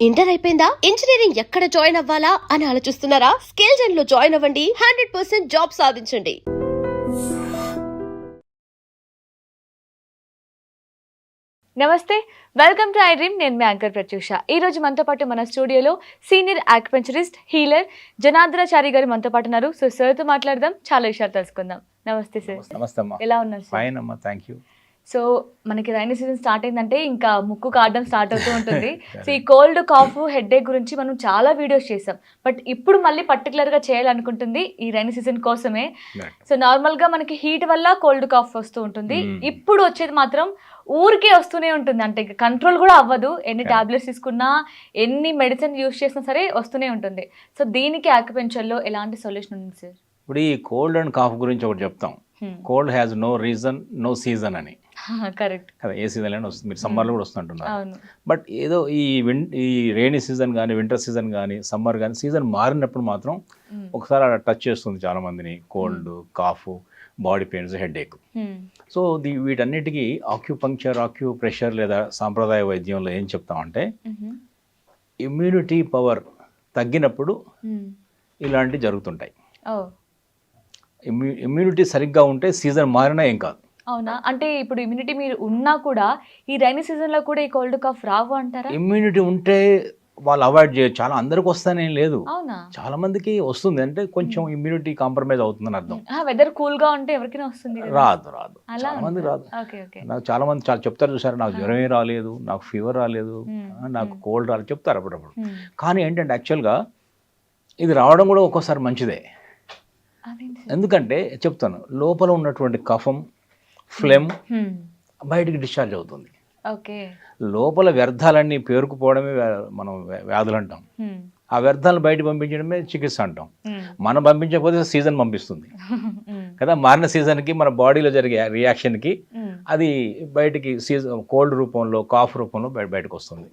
Inter అయిపోయిందా? Engineering ఎక్కడ join అవ్వాలా అని ఆలోచిస్తున్నారా? స్కిల్ జెన్ లో జాయిన్ అవ్వండి. 100% జాబ్ సాధించండి. నమస్తే, వెల్కమ్ టు ఐ డ్రీమ్. నేను మీ యాంకర్ ప్రత్యూష. ఈ రోజు మనతో పాటు మన స్టూడియోలో సీనియర్ ఆక్యుపంక్చరిస్ట్, హీలర్ జనార్దనాచారి గారు మనతో పాటు ఉన్నారు. సో సార్తో మాట్లాడదాం, చాలా విషయాలు తెలుసుకుందాం. నమస్తే సార్. నమస్తే అమ్మా. ఎలా ఉన్నారు సార్? ఫైన్ అమ్మా, థ్యాంక్ యూ. సో మనకి రైనీ సీజన్ స్టార్ట్ అయిందంటే ఇంకా ముక్కు కాడడం స్టార్ట్ అవుతూ ఉంటుంది. సో ఈ కోల్డ్, కాఫ్, హెడేక్ గురించి మనం చాలా వీడియోస్ చేసాం. బట్ ఇప్పుడు మళ్ళీ పర్టికులర్గా చేయాలనుకుంటుంది ఈ రైనీ సీజన్ కోసమే. సో నార్మల్గా మనకి హీట్ వల్ల కోల్డ్, కాఫ్ వస్తూ ఉంటుంది. ఇప్పుడు వచ్చేది మాత్రం ఊరికే వస్తూనే ఉంటుంది. అంటే కంట్రోల్ కూడా అవ్వదు. ఎన్ని టాబ్లెట్స్ తీసుకున్నా, ఎన్ని మెడిసిన్ యూస్ చేసినా సరే వస్తూనే ఉంటుంది. సో దీనికి ఆక్యుపెంచర్లో ఎలాంటి సొల్యూషన్ ఉంది సార్? ఇప్పుడు ఈ కోల్డ్ అండ్ కాఫ్ గురించి ఒకటి చెప్తాం. Cold has no reason, no season అని. కరెక్ట్ కదా, ఏ సీజన్ అయినా వస్తుంది. మీరు సమ్మర్లో కూడా వస్తుంటున్నారు. అవును. బట్ ఏదో ఈ రెయినీ సీజన్ కానీ, వింటర్ సీజన్ కానీ, సమ్మర్ కానీ, సీజన్ మారినప్పుడు మాత్రం ఒకసారి అలా టచ్ చేస్తుంది చాలా మందిని. Cold, cough, body pains, headache. So వీటన్నిటికీ ఆక్యుప్రెషర్ లేదా సాంప్రదాయ వైద్యంలో ఏం చెప్తామంటే, ఇమ్యూనిటీ పవర్ తగ్గినప్పుడు ఇలాంటివి జరుగుతుంటాయి. ఇమ్యూనిటీ సరిగ్గా ఉంటే సీజన్ మారినా ఏం కాదు. అవునా? అంటే ఇప్పుడు ఇమ్యూనిటీ మీరు ఉన్నా కూడా ఈ రైనీ సీజన్లో కూడా ఈ కోల్డ్, కాఫ్ రావు అంటారా? ఇమ్యూనిటీ ఉంటే వాళ్ళు అవాయిడ్ చేయొచ్చు. చాలా అందరికి వస్తానేం లేదు, అవునా? చాలా మందికి వస్తుంది. అంటే కొంచెం ఇమ్యూనిటీ కాంప్రమైజ్ అవుతుందని అర్థం. వెదర్ కూల్ గా ఉంటే ఎవరికైనా వస్తుంది కదా? రాదు అలా చాలా మంది రాదు. Okay okay. నాకు చాలా మంది చాలా చెప్తారు, చూసారు, నాకు జ్వరమే రాలేదు, నాకు ఫీవర్ రాలేదు, నాకు కోల్డ్ రాలేదు చెప్తారు అప్పుడప్పుడు. కానీ ఏంటంటే యాక్చువల్గా ఇది రావడం కూడా ఒక్కోసారి మంచిదే. ఎందుకంటే చెప్తాను, లోపల ఉన్నటువంటి కఫం, ఫ్లెమ్ బయటికి డిశ్చార్జ్ అవుతుంది. ఓకే. లోపల వ్యర్థాలన్నీ పేరుకుపోవడమే మనం వ్యాధులు అంటాం. ఆ వ్యర్థాలను బయట పంపించడమే చికిత్స అంటాం. మనం పంపించకపోతే సీజన్ పంపిస్తుంది కదా. మారిన సీజన్కి మన బాడీలో జరిగే రియాక్షన్కి అది బయటికి కోల్డ్ రూపంలో, కాఫ్ రూపంలో బయటకు వస్తుంది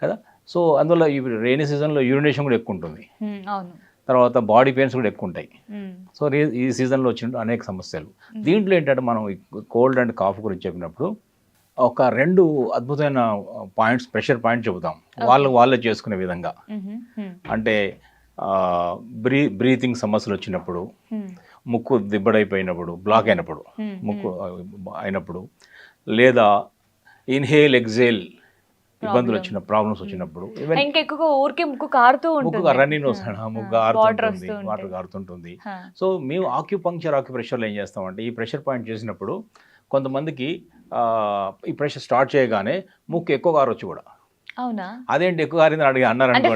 కదా. సో అందువల్ల ఈ రెయినీ సీజన్లో యూరినేషన్ కూడా ఎక్కువ ఉంటుంది. తర్వాత బాడీ పెయిన్స్ కూడా ఎక్కువ ఉంటాయి. సో ఈ సీజన్లో వచ్చిన అనేక సమస్యలు. దీంట్లో ఏంటంటే మనం కోల్డ్ అండ్ కాఫ్ గురించి చెప్పినప్పుడు ఒక 2 అద్భుతమైన పాయింట్స్, ప్రెషర్ పాయింట్ చెబుతాం వాళ్ళే చేసుకునే విధంగా. అంటే బ్రీతింగ్ సమస్యలు వచ్చినప్పుడు, ముక్కు దిబ్బడైపోయినప్పుడు, బ్లాక్ అయినప్పుడు, ముక్కు అయినప్పుడు, లేదా ఇన్హేల్ ఎగ్జేల్ ఇబ్బందులు వచ్చిన ప్రాబ్లమ్స్ వచ్చినప్పుడు, ఇంకెక్కువ ఊరికే ముక్కు కారుతూ ఉంటుంది, రన్నింగ్ ముక్కు కారుతుంటుంది, వాటర్ కారుతుంటుంది. సో మేము ఆక్యుప్రెషర్లో ఏం చేస్తామంటే, ఈ ప్రెషర్ పాయింట్ చేసినప్పుడు కొంతమందికి ఈ ప్రెషర్ స్టార్ట్ చేయగానే ముక్కు ఎక్కువ కారొచ్చు కూడా. అవునా? అదేంటి ఎక్కువ కారిందని అన్నారు అనుకోండి,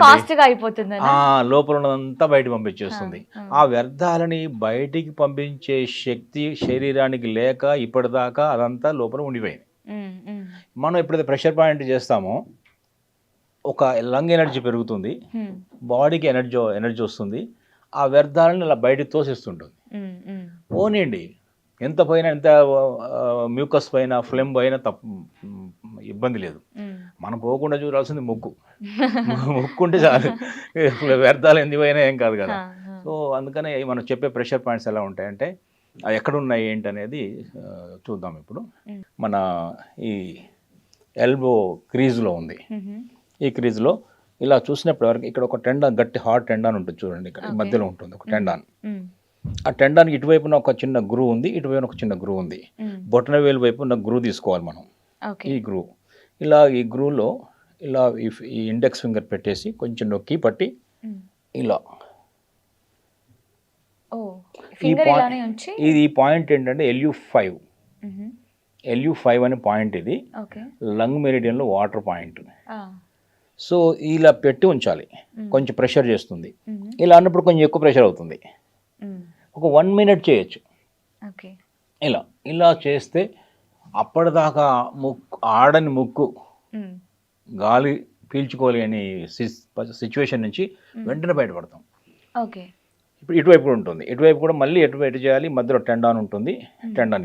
లోపల ఉన్నదంతా బయట పంపించేస్తుంది. ఆ వ్యర్థాలని బయటికి పంపించే శక్తి శరీరానికి లేక ఇప్పటిదాకా అదంతా లోపల ఉండిపోయింది. మనం ఎప్పుడైతే ప్రెషర్ పాయింట్ చేస్తామో ఒక లంగ్ ఎనర్జీ పెరుగుతుంది, బాడీకి ఎనర్జీ వస్తుంది. ఆ వ్యర్థాలను ఇలా బయటికి తోసిస్తుంటుంది. పోనీయండి, ఎంత పోయినా, ఎంత మ్యూకస్ పైన, ఫ్లెమ్ పైన ఇబ్బంది లేదు. మనం పోకుండా చూడాల్సింది ముక్కు. ముక్కుంటే చాలు, వ్యర్థాలు ఎన్ని పోయినా ఏం కాదు కదా. సో అందుకనే మనం చెప్పే ప్రెషర్ పాయింట్స్ ఎలా ఉంటాయంటే, అవి ఎక్కడున్నాయి ఏంటి అనేది చూద్దాం. ఇప్పుడు మన ఈ ఎల్బో క్రీజ్లో ఉంది. ఈ క్రీజ్లో ఇలా చూసినప్పుడు వరకు ఇక్కడ ఒక టెండాన్, గట్టి హార్డ్ టెండాన్ ఉంటుంది చూడండి. ఇక్కడ మధ్యలో ఉంటుంది ఒక టెండాన్. ఆ టెండాన్కి ఇటువైపున ఒక చిన్న గ్రూ ఉంది, ఇటువైపున ఒక చిన్న గ్రూ ఉంది. బొటన వేలు వైపు ఉన్న గ్రూ తీసుకోవాలి మనం. ఈ గ్రూ, ఇలా ఈ గ్రూలో ఇలా ఈ ఇండెక్స్ ఫింగర్ పెట్టేసి కొంచెం నొక్కి పట్టి ఇలా ఇది ఈ పాయింట్ ఏంటంటే LU5 అనే పాయింట్. ఇది లంగ్ మెరిడియన్లో వాటర్ పాయింట్. సో ఇలా పెట్టి ఉంచాలి. కొంచెం ప్రెషర్ చేస్తుంది. ఇలా అన్నప్పుడు కొంచెం ఎక్కువ ప్రెషర్ అవుతుంది. ఒక 1 మినిట్ చేయొచ్చు. ఇలా చేస్తే అప్పటిదాకా ఆడని ముక్కు, గాలి పీల్చుకోలేని సిచ్యువేషన్ నుంచి వెంటనే బయటపడతాం. ఇప్పుడు ఇటువైపు కూడా ఉంటుంది. ఇటువైపు కూడా మళ్ళీ ఎటు చేయాలి, మధ్యలో టెండాన్ ఉంటుంది. టెండాన్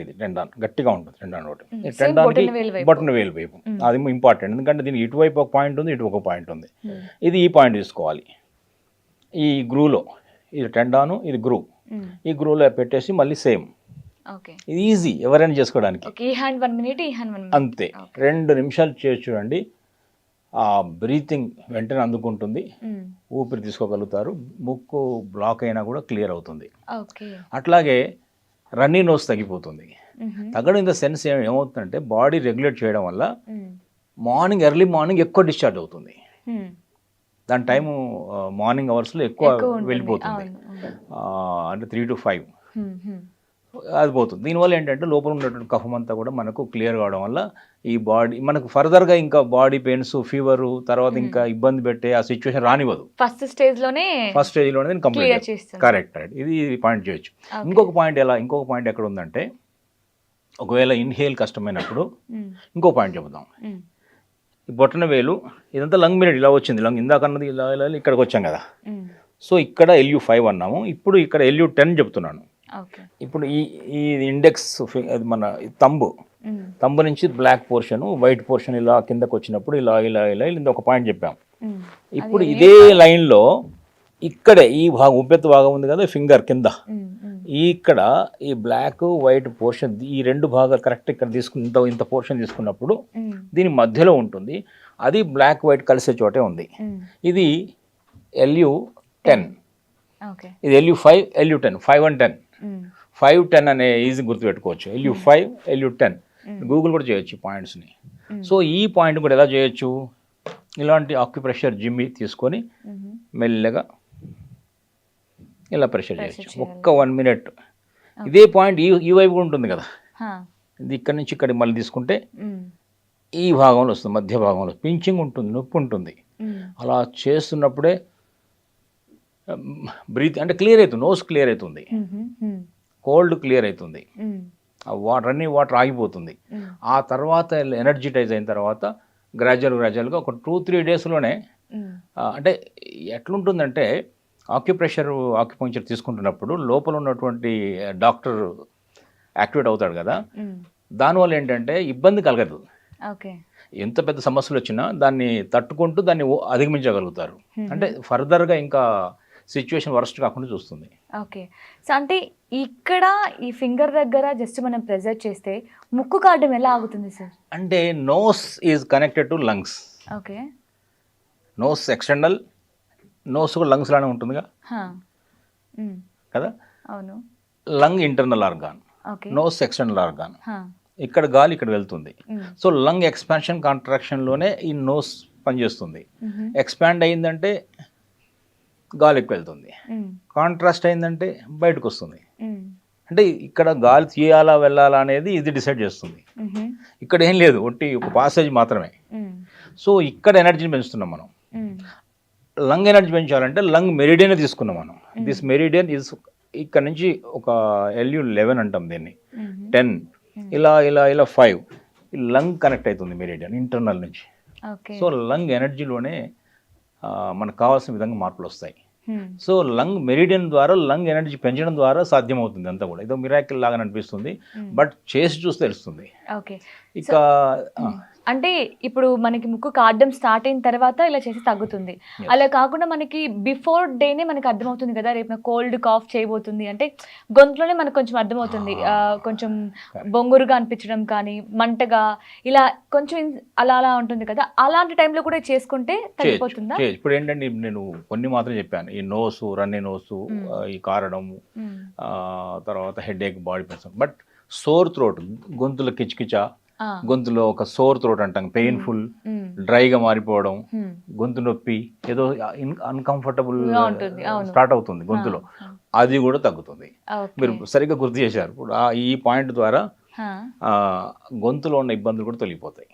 గట్టిగా ఉంటుంది. టెండాన్ ఒకటి, టెండాన్కి బొటన వేలు వైపు, అది ఇంపార్టెంట్. ఎందుకంటే దీనికి ఇటువైపు ఒక పాయింట్ ఉంది, ఇటు ఒక పాయింట్ ఉంది. ఇది ఈ పాయింట్ తీసుకోవాలి. ఈ గ్రూలో ఇది టెండాను, ఇది గ్రూ. ఈ గ్రూలో పెట్టేసి మళ్ళీ సేమ్. ఇది ఈజీ, ఎవరైనా చేసుకోవడానికి. అంతే, 2 నిమిషాలు చేసి చూడండి. ఆ బ్రీతింగ్ వెంటనే అందుకుంటుంది, ఊపిరి తీసుకోగలుగుతారు, ముక్కు బ్లాక్ అయినా కూడా క్లియర్ అవుతుంది. ఓకే. అట్లాగే రన్నీ నోస్ తగ్గిపోతుంది. తగ్గడం ఇన్ ద సెన్స్ ఏమవుతుందంటే బాడీ రెగ్యులేట్ చేయడం వల్ల ఎర్లీ మార్నింగ్ ఎక్కువ డిశ్చార్జ్ అవుతుంది. దాని టైము మార్నింగ్ అవర్స్లో ఎక్కువ వెళ్ళిపోతుంది. అంటే 3 to 5 అది పోతుంది. దీనివల్ల ఏంటంటే లోపల ఉన్నటువంటి కఫం అంతా కూడా మనకు క్లియర్ కావడం వల్ల ఈ బాడీ మనకు ఫర్దర్గా ఇంకా బాడీ పెయిన్స్, ఫీవరు, తర్వాత ఇంకా ఇబ్బంది పెట్టే ఆ సిచ్యువేషన్ రానివ్వదు. ఫస్ట్ స్టేజ్లోనే కంప్లీట్ కరెక్ట్. ఇది పాయింట్ చేయొచ్చు. ఇంకొక పాయింట్ ఎక్కడ ఉందంటే, ఒకవేళ ఇన్హేల్ కష్టమైనప్పుడు ఇంకో పాయింట్ చెబుదాం. ఈ బొట్టన వేలు ఇదంతా లంగ్ మినిట్ ఇలా వచ్చింది, లంగ్ ఇందాకన్నది ఇలా ఇలా ఇక్కడికి వచ్చాం కదా. సో ఇక్కడ LU5 అన్నాము, ఇప్పుడు ఇక్కడ LU10 చెప్తున్నాను. ఇప్పుడు ఈ ఇండెక్స్ అది మన తంబు నుంచి బ్లాక్ పోర్షన్, వైట్ పోర్షన్ ఇలా కిందకు వచ్చినప్పుడు ఇలా ఇలా ఇలా ఒక పాయింట్ చెప్పాం. ఇప్పుడు ఇదే లైన్లో ఇక్కడే ఈ భాగం ఉబ్బెత్తు భాగం ఉంది కదా, ఫింగర్ కింద ఇక్కడ ఈ బ్లాక్ వైట్ పోర్షన్, ఈ రెండు భాగాలు కరెక్ట్ ఇక్కడ తీసుకుని ఇంత పోర్షన్ తీసుకున్నప్పుడు దీని మధ్యలో ఉంటుంది. అది బ్లాక్ వైట్ కలిసే చోటే ఉంది. ఇది LU10, ఇది LU5, LU10, 5 and 10. 5, 10 అనే ఈజీ గుర్తుపెట్టుకోవచ్చు. LU5, LU10 గూగుల్ కూడా చేయొచ్చు ఈ పాయింట్స్ని. సో ఈ పాయింట్ కూడా ఎలా చేయొచ్చు, ఇలాంటి ఆక్యుప్రెషర్ జిమ్మి తీసుకొని మెల్లగా ఇలా ప్రెషర్ చేయొచ్చు. ఒక్క 1 minute. ఇదే పాయింట్ ఈ వైపు కూడా ఉంటుంది కదా, ఇది ఇక్కడ నుంచి ఇక్కడ మళ్ళీ తీసుకుంటే ఈ భాగంలో వస్తుంది, మధ్య భాగంలో పించింగ్ ఉంటుంది, నొప్పి ఉంటుంది. అలా చేస్తున్నప్పుడే బ్రీత్ అంటే క్లియర్ అవుతుంది, నోస్ క్లియర్ అవుతుంది, కోల్డ్ క్లియర్ అవుతుంది, రన్నింగ్ వాటర్ ఆగిపోతుంది. ఆ తర్వాత ఎనర్జిటైజ్ అయిన తర్వాత గ్రాడ్యువల్గా ఒక 2-3 daysలోనే అంటే ఎట్లుంటుందంటే ఆక్యుపంక్చర్ తీసుకుంటున్నప్పుడు లోపల ఉన్నటువంటి డాక్టర్ యాక్టివేట్ అవుతాడు కదా, దానివల్ల ఏంటంటే ఇబ్బంది కలగదు. ఎంత పెద్ద సమస్యలు వచ్చినా దాన్ని తట్టుకుంటూ దాన్ని అధిగమించగలుగుతారు. అంటే ఫర్దర్గా ఇంకా సిచ్యువేషన్ వర్స్ట్ కాకుండా చూస్తుంది. ఓకే. సో అంటే ఇక్కడ ఈ ఫింగర్ దగ్గర జస్ట్ మనం ప్రెజర్ చేస్తే ముక్కు కారడం ఎలా ఆగుతుంది సార్? అంటే nose is connected to lungs. Okay. Nose external, nose కూడా లంగ్స్ లానే ఉంటుందిగా కదా. అవును. Lung internal organ, nose external organ. ఇక్కడ గాలి ఇక్కడ వెళ్తుంది. సో లంగ్ ఎక్స్పాన్షన్ కాంట్రాక్షన్లోనే ఈ నోస్ పనిచేస్తుంది. ఎక్స్పాండ్ అయిందంటే గాలికి వెళ్తుంది, కాంట్రాస్ట్ అయిందంటే బయటకు వస్తుంది. అంటే ఇక్కడ గాలి తీయాలా వెళ్ళాలా అనేది ఇది డిసైడ్ చేస్తుంది. ఇక్కడ ఏం లేదు, ఒట్టి ఒక పాసేజ్ మాత్రమే. సో ఇక్కడ ఎనర్జీని పెంచుతున్నాం మనం. లంగ్ ఎనర్జీ పెంచాలంటే లంగ్ మెరిడియన్ తీసుకున్నాం మనం. దిస్ మెరిడియన్ ఇస్ ఇక్కడ నుంచి ఒక LU11 అంటాం దీన్ని, 10 ఇలా ఇలా ఇలా 5 లంగ్ కనెక్ట్ అవుతుంది మెరిడియన్ ఇంటర్నల్ నుంచి. సో లంగ్ ఎనర్జీలోనే మనకు కావాల్సిన విధంగా మార్పులు వస్తాయి. సో లంగ్ మెరిడియన్ ద్వారా లంగ్ ఎనర్జీ పెంచడం ద్వారా సాధ్యమవుతుంది. అంతా కూడా ఇదో మిరాకిల్ లాగా అనిపిస్తుంది, బట్ చేసి చూస్తే తెలుస్తుంది. ఇక అంటే ఇప్పుడు మనకి ముక్కు కారడం స్టార్ట్ అయిన తర్వాత ఇలా చేసి తగ్గుతుంది. అలా కాకుండా మనకి బిఫోర్ డేనే మనకి అర్థమవుతుంది కదా, రేపు కోల్డ్ కాఫ్ చేయబోతుంది అంటే గొంతులోనే మనకు కొంచెం అర్థమవుతుంది. కొంచెం బొంగురుగా అనిపించడం కానీ, మంటగా ఇలా కొంచెం అలా అలా ఉంటుంది కదా, అలాంటి టైంలో కూడా చేసుకుంటే తగ్గిపోతుందా? ఇప్పుడు ఏంటంటే నేను కొన్ని మాత్రం చెప్పాను, ఈ నోసు, రన్నే నోసు, ఈ కారడం, తర్వాత headache, body pains. But sore throat, గొంతులో కిచకిచ, గొంతులో ఒక సోర్ థ్రోట్ అంటాం, పెయిన్ఫుల్, డ్రైగా మారిపోవడం, గొంతు నొప్పి, ఏదో అన్కంఫర్టబుల్ స్టార్ట్ అవుతుంది గొంతులో, అది కూడా తగ్గుతుంది. మీరు సరిగ్గా గుర్తు చేశారు. ఇప్పుడు ఈ పాయింట్ ద్వారా గొంతులో ఉన్న ఇబ్బందులు కూడా తొలగిపోతాయి.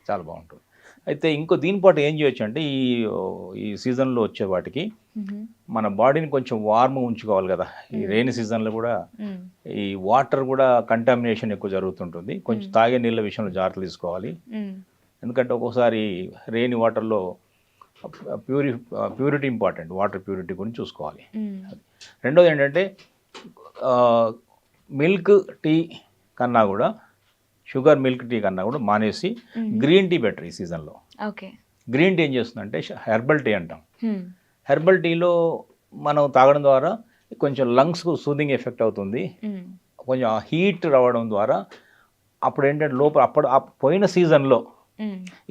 చాలా బాగుంటుంది. అయితే ఇంకో దీని పాటు ఏం చేయొచ్చు అంటే, ఈ సీజన్లో వచ్చే వాటికి మన బాడీని కొంచెం వార్మ్ ఉంచుకోవాలి కదా. ఈ రెయిన్ సీజన్లో కూడా ఈ వాటర్ కూడా కంటామినేషన్ ఎక్కువ జరుగుతుంటుంది. కొంచెం తాగే నీళ్ళ విషయంలో జాగ్రత్తలు తీసుకోవాలి. ఎందుకంటే ఒక్కోసారి రెయిన్ వాటర్లో ప్యూరిటీ ఇంపార్టెంట్, వాటర్ ప్యూరిటీ గురించి చూసుకోవాలి. రెండోది ఏంటంటే, మిల్క్ టీ కన్నా కూడా, షుగర్ మిల్క్ టీ కన్నా కూడా మానేసి గ్రీన్ టీ బెటర్ ఈ సీజన్లో. గ్రీన్ టీ ఏం చేస్తుందంటే హెర్బల్ టీ అంటాం. హెర్బల్ టీలో మనం తాగడం ద్వారా కొంచెం లంగ్స్కు సూదింగ్ ఎఫెక్ట్ అవుతుంది. కొంచెం హీట్ రావడం ద్వారా అప్పుడు ఏంటంటే లోపల పోయిన సీజన్లో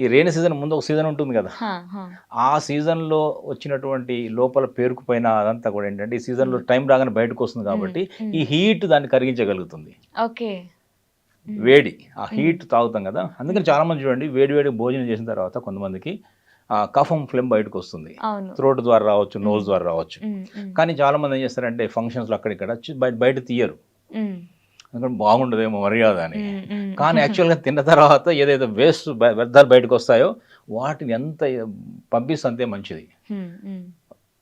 ఈ రెయిన్ సీజన్ ముందు ఒక సీజన్ ఉంటుంది కదా, ఆ సీజన్లో వచ్చినటువంటి లోపల పేరుకుపోయిన అదంతా కూడా ఏంటంటే ఈ సీజన్లో టైం రాగానే బయటకు వస్తుంది కాబట్టి ఈ హీట్ దాన్ని కరిగించగలుగుతుంది. ఓకే, వేడి, ఆ హీట్ తాగుతాం కదా, అందుకని చాలా మంది చూడండి వేడి వేడి భోజనం చేసిన తర్వాత కొంతమందికి కఫం ఫ్లెమ్ బయటకు వస్తుంది, థ్రోట్ ద్వారా రావచ్చు, నోస్ ద్వారా రావచ్చు. కానీ చాలా మంది ఏం చేస్తారంటే ఫంక్షన్స్లో అక్కడిక్కడ బయట తీయరు, ఎందుకంటే బాగుండదేమో మర్యాద అని. కానీ యాక్చువల్గా తిన్న తర్వాత ఏదైతే వేస్ట్ వ్యర్థాలు బయటకు వస్తాయో వాటిని ఎంత పంపిస్తే అంతే మంచిది.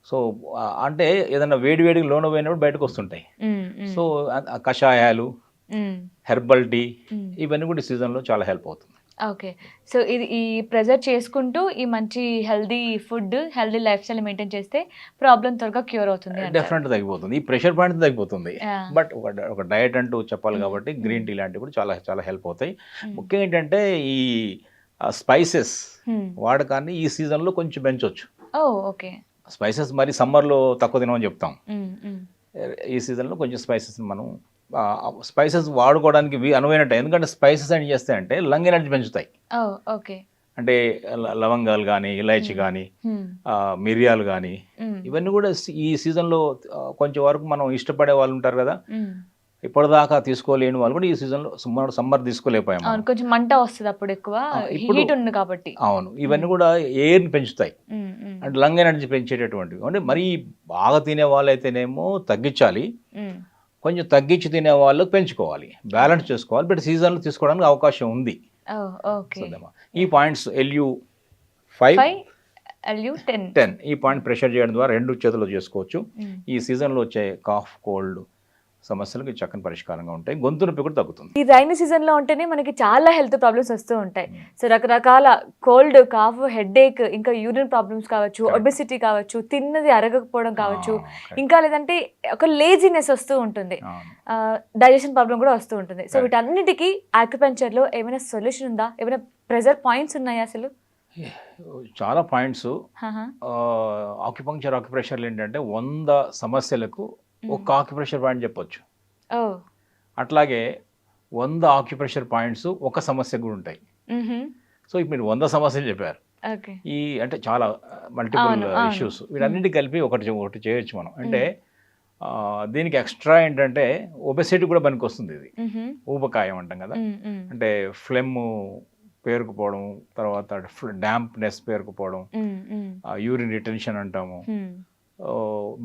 సో అంటే ఏదైనా వేడివేడికి లోన పోయినప్పుడు బయటకు వస్తుంటాయి. సో కషాయాలు, హెర్బల్ టీ ఇవన్నీ కూడా ఈ సీజన్లో చాలా హెల్ప్ అవుతుంది. ఓకే, సో ఇది ఈ ప్రెజర్ చేసుకుంటూ ఈ మంచి healthy food, healthy life style maintain చేస్తే ప్రాబ్లం త్వరగా క్యూర్ అవుతుంది. డెఫినెట్గా తగ్గిపోతుంది, ఈ ప్రెషర్ పాయింట్ తగ్గిపోతుంది. బట్ ఒక డయట్ అంటూ చెప్పాలి కాబట్టి గ్రీన్ టీ లాంటివి కూడా చాలా చాలా హెల్ప్ అవుతాయి. ముఖ్యంగా ఏంటంటే ఈ స్పైసెస్ వాడకాన్ని ఈ సీజన్లో కొంచెం పెంచవచ్చు. ఓకే, స్పైసెస్ మరి సమ్మర్లో తక్కువ తినమని చెప్తాం, ఈ సీజన్లో కొంచెం స్పైసెస్ మనం స్పైసెస్ వాడుకోవడానికి అనువైన టైం. ఎందుకంటే స్పైసెస్ ఏం చేస్తాయంటే లంగ్ ఎనర్జీ పెంచుతాయి. ఓకే, అంటే లవంగాలు కానీ, ఇలాచి కానీ, మిరియాలు కానీ ఇవన్నీ కూడా ఈ సీజన్లో కొంచెం వరకు మనం ఇష్టపడే వాళ్ళు ఉంటారు కదా, ఇప్పటిదాకా తీసుకోలేని వాళ్ళు కూడా ఈ సీజన్లో సమ్మర్ తీసుకోలేకపోయాము. కొంచెం మంట వస్తుంది అప్పుడు, ఎక్కువ హీట్ ఉంది కాబట్టి. అవును, ఇవన్నీ కూడా ఎయిర్ని పెంచుతాయి, అంటే లంగ్ ఎనర్జీ పెంచేటటువంటివి. అంటే మరీ బాగా తినే వాళ్ళు అయితేనేమో తగ్గించాలి, కొంచెం తగ్గించి తినే వాళ్ళు పెంచుకోవాలి, బ్యాలెన్స్ చేసుకోవాలి. బట్ సీజన్లో తీసుకోవడానికి అవకాశం ఉంది. ఈ పాయింట్స్ LU5, LU10 ఈ పాయింట్ ప్రెషర్ చేయడం ద్వారా 2 చేతులు చేసుకోవచ్చు. ఈ సీజన్లో వచ్చే కాఫ్, కోల్డ్ సమస్యలకు చక్కని పరిష్కారంగా ఉంటాయి, గొంతు నొప్పి కూడా తగ్గుతుంది. ఈ రైనీ సీజన్లో ఉంటేనే మనకి చాలా హెల్త్ ప్రాబ్లమ్స్ వస్తూ ఉంటాయి. సో రకరకాల కోల్డ్, కాఫ్, హెడేక్, ఇంకా యూరిన్ ప్రాబ్లమ్స్ కావచ్చు, ఒబెసిటీ కావచ్చు, తిన్నది అరగకపోవడం కావచ్చు, ఇంకా లేదంటే ఒక లేజినెస్ వస్తూ ఉంటుంది, డైజెషన్ ప్రాబ్లం కూడా వస్తూ ఉంటుంది. సో వీటన్నిటికీ ఆక్యుపంక్చర్లో ఏమైనా సొల్యూషన్ ఉందా? ఏమైనా ప్రెజర్ పాయింట్స్ ఉన్నాయా అసలు? చాలా పాయింట్స్. ఆక్యుప్రెషర్లు ఏంటంటే 100 సమస్యలకు ఒక ఆక్యుప్రెషర్ పాయింట్ చెప్పొచ్చు. అట్లాగే 100 ఆక్యుప్రెషర్ పాయింట్స్ ఒక సమస్య కూడా ఉంటాయి. సో ఇప్పుడు మీరు 100 సమస్యలు చెప్పారు, ఈ అంటే చాలా మల్టిపుల్ ఇష్యూస్, వీటన్నిటి కలిపి ఒకటి చేయొచ్చు మనం. అంటే దీనికి ఎక్స్ట్రా ఏంటంటే ఒబెసిటీ కూడా పనికి వస్తుంది. ఇది ఊబకాయం అంటాం కదా, అంటే ఫ్లెమ్ పేరుకుపోవడం, తర్వాత డాంప్నెస్ పేరుకుపోవడం, యూరిన్ రిటెన్షన్ అంటాము,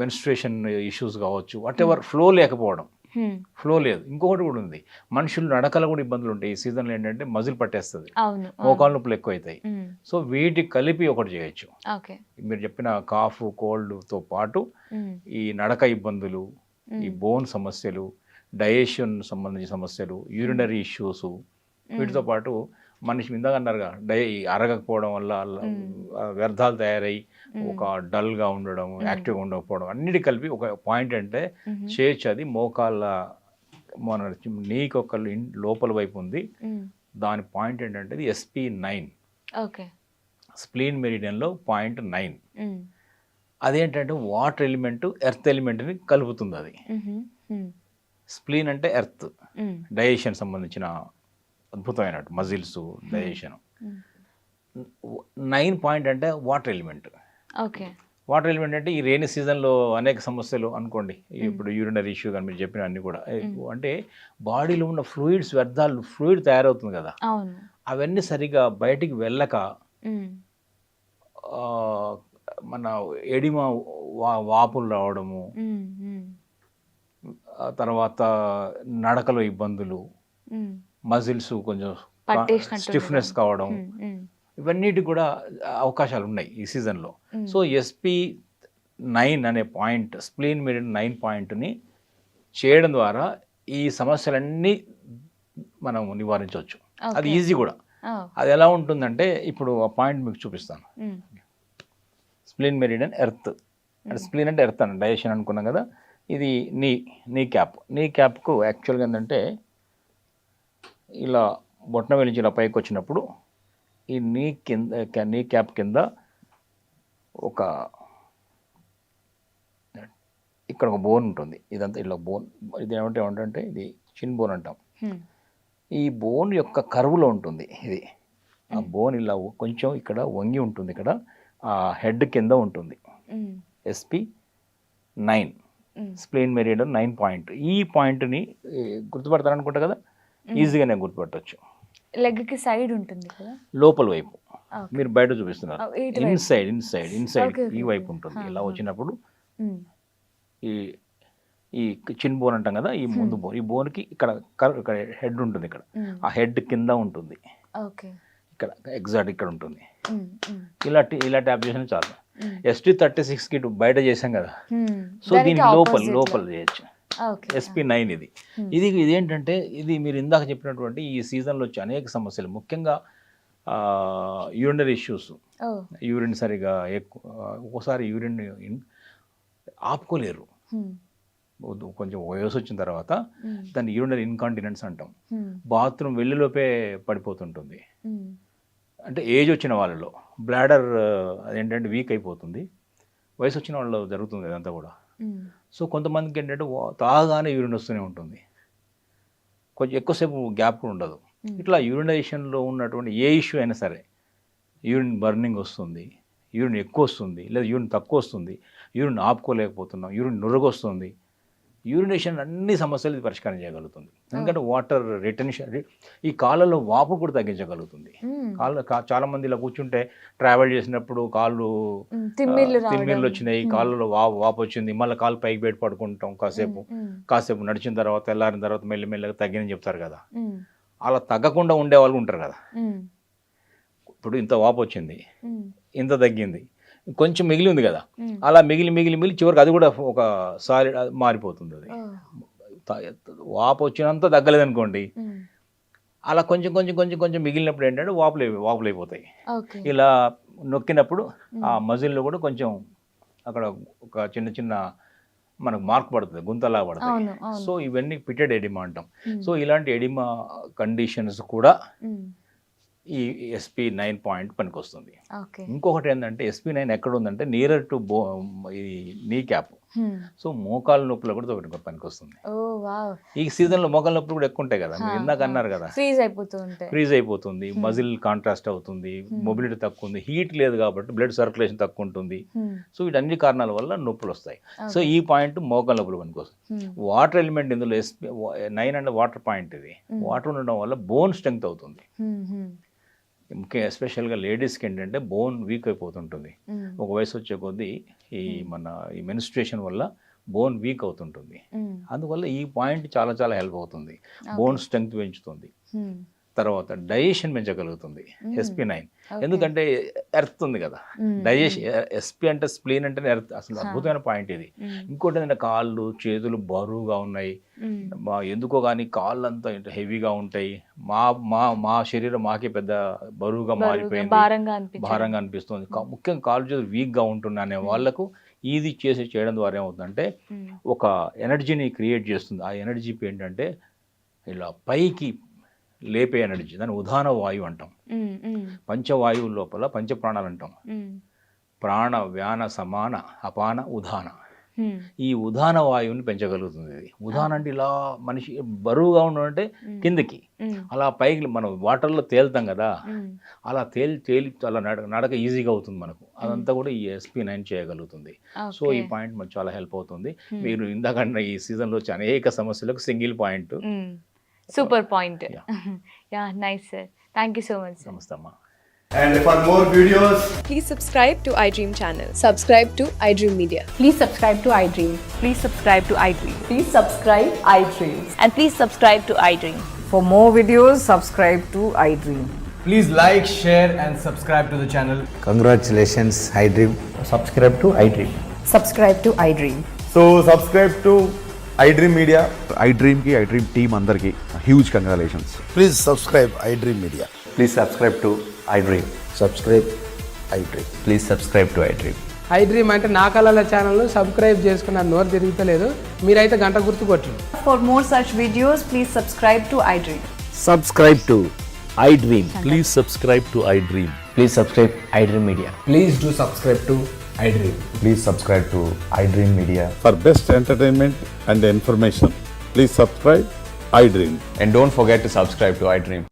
మెన్స్ట్రుయేషన్ ఇష్యూస్ కావచ్చు, వాట్ ఎవర్, ఫ్లో లేకపోవడం, ఫ్లో లేదు. ఇంకొకటి కూడా ఉంది, మనుషులు నడకలు కూడా ఇబ్బందులు ఉంటాయి ఈ సీజన్లో. ఏంటంటే మజిల్ పట్టేస్తుంది, మోకాలు నొప్పులు ఎక్కువ అవుతాయి. సో వీటికి కలిపి ఒకటి చేయొచ్చు. మీరు చెప్పిన కాఫ్, కోల్డ్తో పాటు ఈ నడక ఇబ్బందులు, ఈ బోన్ సమస్యలు, డైజెషన్ సంబంధించిన సమస్యలు, యూరినరీ ఇష్యూస్, వీటితో పాటు మనిషి ఇందాక అన్నారుగా అరగకపోవడం వల్ల వ్యర్థాలు తయారై ఒక డల్గా ఉండడం, యాక్టివ్గా ఉండకపోవడం, అన్నిటి కలిపి ఒక పాయింట్ అంటే చేయొచ్చు. అది మోకాళ్ళ మన నీకు ఒక లోపల వైపు ఉంది, దాని పాయింట్ ఏంటంటే ఇది SP9, స్ప్లీన్ మెరిడియన్లో పాయింట్ 9. అదేంటంటే వాటర్ ఎలిమెంట్, ఎర్త్ ఎలిమెంట్ని కలుపుతుంది. అది స్ప్లీన్ అంటే ఎర్త్, డైజెషన్ సంబంధించిన అద్భుతమైన మజిల్స్, డైజెషన్. 9 పాయింట్ అంటే వాటర్ ఎలిమెంట్. వాటర్ ఎలిమెంట్ అంటే ఈ రెయినీ సీజన్లో అనేక సమస్యలు అనుకోండి, ఇప్పుడు యూరినరీ ఇష్యూ కానీ మీరు చెప్పిన అన్ని కూడా, అంటే బాడీలో ఉన్న ఫ్లూయిడ్స్, వ్యర్థాలు, ఫ్లూయిడ్ తయారవుతుంది కదా, అవన్నీ సరిగా బయటికి వెళ్ళక మన ఎడిమా వాపులు రావడము, తర్వాత నడకలో ఇబ్బందులు, మజిల్స్ కొంచెం స్టిఫ్నెస్ కావడం, ఇవన్నిటి కూడా అవకాశాలు ఉన్నాయి ఈ సీజన్లో. సో SP9 అనే పాయింట్, స్ప్లీన్ మెరిడియన్ 9 పాయింట్ని చేయడం ద్వారా ఈ సమస్యలన్నీ మనం నివారించవచ్చు. అది ఈజీ కూడా. అది ఎలా ఉంటుందంటే ఇప్పుడు ఆ పాయింట్ మీకు చూపిస్తాను. స్ప్లీన్ మెరిడియన్ ఎర్త్, అంటే స్ప్లీన్ అంటే ఎర్త్ అని డైజెషన్ అనుకున్నాం కదా, ఇది నీ క్యాప్కు యాక్చువల్గా ఏంటంటే ఇలా బొట్టన వేలి నుంచి ఇలా పైకి వచ్చినప్పుడు ఈ నీ క్యాప్ కింద ఒక ఇక్కడ ఒక బోన్ ఉంటుంది, ఇదంతా ఇలా బోన్, ఇది ఏమంటే ఇది చిన్ బోన్ అంటాం. ఈ బోన్ యొక్క కర్వ్లో ఉంటుంది ఇది. ఆ బోన్ ఇలా కొంచెం ఇక్కడ వంగి ఉంటుంది, ఇక్కడ ఆ హెడ్ కింద ఉంటుంది. SP9 spleen meridian 9 point. ఈ పాయింట్ని గుర్తుపడతారనుకుంటా కదా, ఈజీగానే గుర్తుపట్టవచ్చు. లెగ్కి సైడ్ ఉంటుంది కదా, లోపల వైపు Okay. మీరు బయట చూపిస్తున్నారు, ఇటువైపు. ఇన్సైడ్ Okay, ఈ okay. వైపు ఉంటుంది. ఇలా వచ్చినప్పుడు Mm. ఈ చిన్ బోన్ అంటాం కదా, ఈ ముందు బోన్, ఈ బోన్కి ఇక్కడ హెడ్ ఉంటుంది, ఇక్కడ ఆ హెడ్ కింద ఉంటుంది, ఓకే. ఇక్కడ ఎగ్జాక్ట్ ఇక్కడ ఉంటుంది. ఇలా ట్యాప్ చేసిన చాలు. ST36కి బయట చేసాం కదా, సో దీనికి లోపల చేయొచ్చు. SP9 ఇది ఏంటంటే, ఇది మీరు ఇందాక చెప్పినటువంటి ఈ సీజన్లో వచ్చే అనేక సమస్యలు, ముఖ్యంగా యూరినరీ ఇష్యూస్, యూరిన్ సరిగా ఎక్కువ, ఒక్కోసారి యూరిన్ ఆపుకోలేరు, కొంచెం వయసు వచ్చిన తర్వాత దాన్ని యూరినరీ ఇన్కాంటినెన్స్ అంటాం. బాత్రూమ్ వెళ్ళిలోపే పడిపోతుంటుంది. అంటే ఏజ్ వచ్చిన వాళ్ళలో బ్లాడర్ అదేంటంటే వీక్ అయిపోతుంది, వయసు వచ్చిన వాళ్ళలో జరుగుతుంది ఇదంతా కూడా. సో కొంతమందికి ఏంటంటే తాగానే యూరిన్ వస్తూనే ఉంటుంది, కొంచెం ఎక్కువసేపు గ్యాప్ కూడా ఉండదు. ఇట్లా యూరినేషన్లో ఉన్నటువంటి ఏ ఇష్యూ అయినా సరే, యూరిన్ బర్నింగ్ వస్తుంది, యూరిన్ ఎక్కువ వస్తుంది, లేదా యూరిన్ తక్కువ వస్తుంది, యూరిన్ ఆపుకోలేకపోతున్నాం, యూరిన్ నురగొస్తుంది, యూరినేషన్ అన్ని సమస్యలు ఇది పరిష్కారం చేయగలుగుతుంది. ఎందుకంటే వాటర్ రిటెన్షన్, ఈ కాళ్ళలో వాపు కూడా తగ్గించగలుగుతుంది. చాలా మంది ఇలా కూర్చుంటే ట్రావెల్ చేసినప్పుడు కాళ్ళు తిమ్మిర్లు వచ్చినాయి, కాళ్ళలో వాపు వచ్చింది, మళ్ళీ కాళ్ళు పైకి పెట్టి పడుకుంటాం, కాసేపు నడిచిన తర్వాత తెల్లారిన తర్వాత మెల్లిమెల్లగా తగ్గిందని చెప్తారు కదా. అలా తగ్గకుండా ఉండే వాళ్ళు ఉంటారు కదా. ఇప్పుడు ఇంత వాపు వచ్చింది, ఇంత తగ్గింది, కొంచెం మిగిలి ఉంది కదా, అలా మిగిలి చివరికి అది కూడా ఒక సాలిడ్ మారిపోతుంది. అది వాపు వచ్చినంత తగ్గలేదనుకోండి, అలా కొంచెం మిగిలినప్పుడు ఏంటంటే వాపులు అయిపోతాయి. ఇలా నొక్కినప్పుడు ఆ మజిల్లో కూడా కొంచెం అక్కడ ఒక చిన్న మనకు మార్క్ పడుతుంది, గుంతలా పడుతుంది. సో ఇవన్నీ పిటెడ్ ఎడిమా అంటాం. సో ఇలాంటి ఎడిమా కండిషన్స్ కూడా ఈ SP9 పాయింట్ పనికి వస్తుంది. ఇంకొకటి ఏంటంటే, SP9 ఎక్కడ ఉందంటే నియరర్ టు ఈ నీ క్యాప్. సో మోకాలు నొప్పులు కూడా ఒకటి పనికి వస్తుంది. ఈ సీజన్లో మోకాలు నొప్పులు కూడా ఎక్కువ ఉంటాయి కదా, మీరు ఇందాక అన్నారు కదా, ఫ్రీజ్ అయిపోతుంది, మజిల్ కాంట్రాస్ట్ అవుతుంది, మొబిలిటీ తక్కువ ఉంది, హీట్ లేదు కాబట్టి బ్లడ్ సర్క్యులేషన్ తక్కువ ఉంటుంది. సో వీటన్ని కారణాల వల్ల నొప్పులు వస్తాయి. సో ఈ పాయింట్ మోకాలు నొప్పులు పనికి వస్తుంది. వాటర్ ఎలిమెంట్ ఇందులో SP9 అంటే వాటర్ పాయింట్. ఇది వాటర్ ఉండడం వల్ల బోన్ స్ట్రెంగ్త్ అవుతుంది. ముఖ్యంగా ఎస్పెషల్గా లేడీస్కి ఏంటంటే బోన్ వీక్ అయిపోతుంటుంది. ఒక వయసు వచ్చే కొద్దీ ఈ మెన్స్ట్రుయేషన్ వల్ల బోన్ వీక్ అవుతుంటుంది. అందువల్ల ఈ పాయింట్ చాలా హెల్ప్ అవుతుంది, బోన్ స్ట్రెంగ్త్ పెంచుతుంది. తర్వాత డైజెషన్ పెంచగలుగుతుంది SP9. ఎందుకంటే ఎర్త్ ఉంది కదా, డైజెషన్. SP అంటే స్ప్లీన్ అంటే ఎర్త్, అసలు అద్భుతమైన పాయింట్ ఇది. ఇంకోటి ఏంటంటే కాళ్ళు చేతులు బరువుగా ఉన్నాయి, ఎందుకో కానీ కాళ్ళు అంతా హెవీగా ఉంటాయి, మా శరీరం మాకే పెద్ద బరువుగా మారిపోయింది, భారంగా అనిపిస్తుంది, ముఖ్యంగా కాళ్ళు చేతులు వీక్గా ఉంటున్నా అనే వాళ్ళకు ఇది చేయడం ద్వారా ఏమవుతుందంటే ఒక ఎనర్జీని క్రియేట్ చేస్తుంది. ఆ ఎనర్జీ ఏంటంటే ఇలా పైకి లేపే ఎనర్జీ, దాన్ని ఉదాన వాయువు అంటాం. పంచవాయువు లోపల పంచప్రాణాలు అంటాం, ప్రాణ వ్యాన సమాన అపాన ఉదాన. ఈ ఉదాన వాయువుని పెంచగలుగుతుంది ఇది. ఉదాన అంటే ఇలా మనిషి బరువుగా ఉండడంటే కిందకి, అలా పైకి మనం వాటర్లో తేలుతాం కదా, అలా తేలి అలా నడక ఈజీగా అవుతుంది మనకు. అదంతా కూడా ఈ SP9 చేయగలుగుతుంది. సో ఈ పాయింట్ మనకు చాలా హెల్ప్ అవుతుంది. మీరు ఇందాకన్నా ఈ సీజన్లో వచ్చే అనేక సమస్యలకు single point, super point. Yeah, nice sir, thank you so much. నమస్తే అమ్మా. And for more videos, Please subscribe to iDream channel. Subscribe to iDream Media. Please subscribe to iDream. Please subscribe to iDream. Please subscribe iDream. And please subscribe to iDream. For more videos, subscribe to iDream. please like, share and subscribe to the channel. Congratulations, iDream. Subscribe to iDream. Subscribe to iDream. So subscribe to iDream Media. iDream team andarki huge congratulations. Please subscribe iDream Media. Please subscribe to iDream. Subscribe iDream. Please subscribe to iDream. iDream అంటే నా కళల ఛానల్ను subscribe చేసుకున్న నోరు తిరుగుతలేదు, మీరైతే గంట గుర్తు కొట్టండి. For more such videos, please subscribe to iDream. Subscribe to iDream. Please subscribe to iDream. Please subscribe iDream Media. Please do subscribe to iDream. Please subscribe to iDream Media. For best entertainment and information, please subscribe iDream. And don't forget to subscribe to iDream.